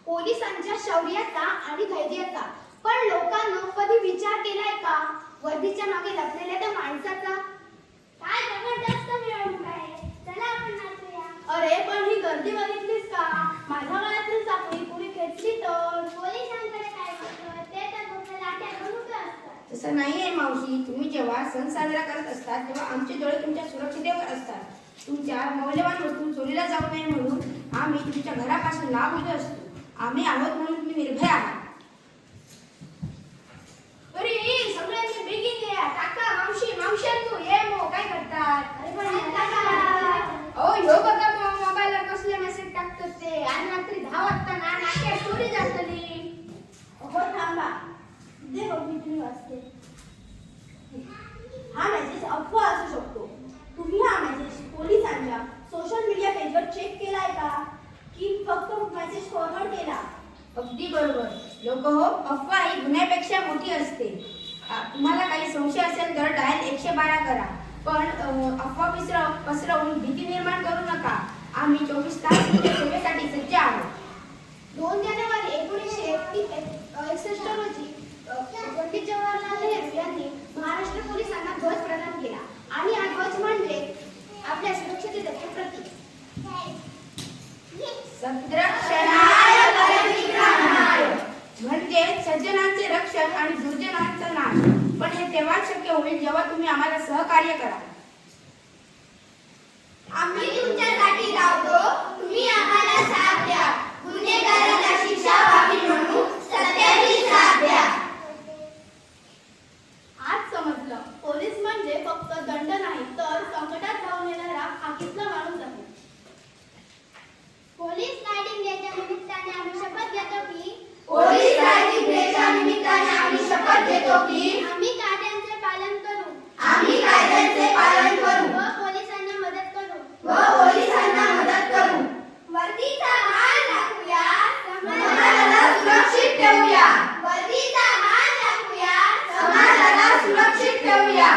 पोलिसांच्या शौर्याचा आणि धैर्याचा. पण लोकांना कधी विचार केलाय का वर्दीच्या मागे लपलेल्या त्या माणसाचा? काय जबरदस्त मिरवणूक आहे, चला आपण नाचूया. अरे पण ही गर्दी बघितलीस का? माझ्या गळ्यातली साखळी पुरी खेचली तर. पोलिसांकडे काय होतं, ते तर फक्त लाट्या घेऊन उभे असतात. तसं नाहीये मावशी, तुम्ही जेव्हा सण साजरा करत असतात तेव्हा आमचे डोळे तुमच्या सुरक्षितेवर असतात. तुमच्या मौल्यवान वस्तू चोरीला जाऊ नये म्हणून आम्ही तुमच्या घरापासून लांब उभे असतो. आम्ही आहोत म्हणून तुम्ही निर्भय आहात. अरे सगळ्यांनी बेगीन या. काका मावशी मावशांनो ये मो काय करतात? अरे पण काका, ओ ह्यो बघा मोबाईलवर कसले मेसेज टाकतात ते. आणि रात्री 10 वाजता ना नाट्य चोरी जातली. हो थांबा, दे बघ मी तुम्ही वाचते. हा मेसेज अफवा असू शकतो. तुम्ही हा मेसेज पोलिसांच्या सोशल मीडिया पेजवर चेक केलाय का, की फक्त मेसेज फॉरवर्ड केला? अगदी बरोबर. लोक हो, अफवा ही गुन्ह्यापेक्षा मोठी असते. तुम्हाला काही संशय असेल तर डायल 112 करा. पण अफवा पसरवून भीती निर्माण करू नका. आम्ही 24 तास तुमच्या सेवेसाठी सज्ज आहोत. 2 जानेवारी 1961 रोजी पंडित जवाहरलाल नेहरू यांनी महाराष्ट्र पोलिसांना ध्वज प्रदान केला. आणि हा ध्वज म्हणजे आपल्या सुरक्षिततेचे प्रतीक. सद्रक्षणाय परित्राणाय म्हणजे सज्जनांचे रक्षण आणि दुर्जनांचा नाश. पण हे तेव्हाच शक्य होईल जेव्हा तुम्ही आम्हाला सहकार्य कराल. आम्ही तुमच्यासाठी धावतो, तुम्ही आम्हाला साथ द्या. गुन्हेगारांना शिक्षा व्हावी म्हणून सत्याची साथ द्या. आज समजलं, पोलीस म्हणजे फक्त दंड नाही तर संकटात धावून येणारा खाकीतला माणूस आहे. पोलीस रायडिंग डेच्या निमित्ताने आम्ही शपथ घेतो की पोलीस रायडिंग डेच्या निमित्ताने आम्ही शपथ घेतो की आम्ही कायद्यांचे पालन करू. आम्ही कायद्याचे पालन करू व पोलिसांना मदत करू. व पोलिसांना मदत करू. वर्दीचा मान राखूया, समाजाला सुरक्षित ठेवूया. वर्दीचा मान राखूया, समाजाला सुरक्षित ठेवूया.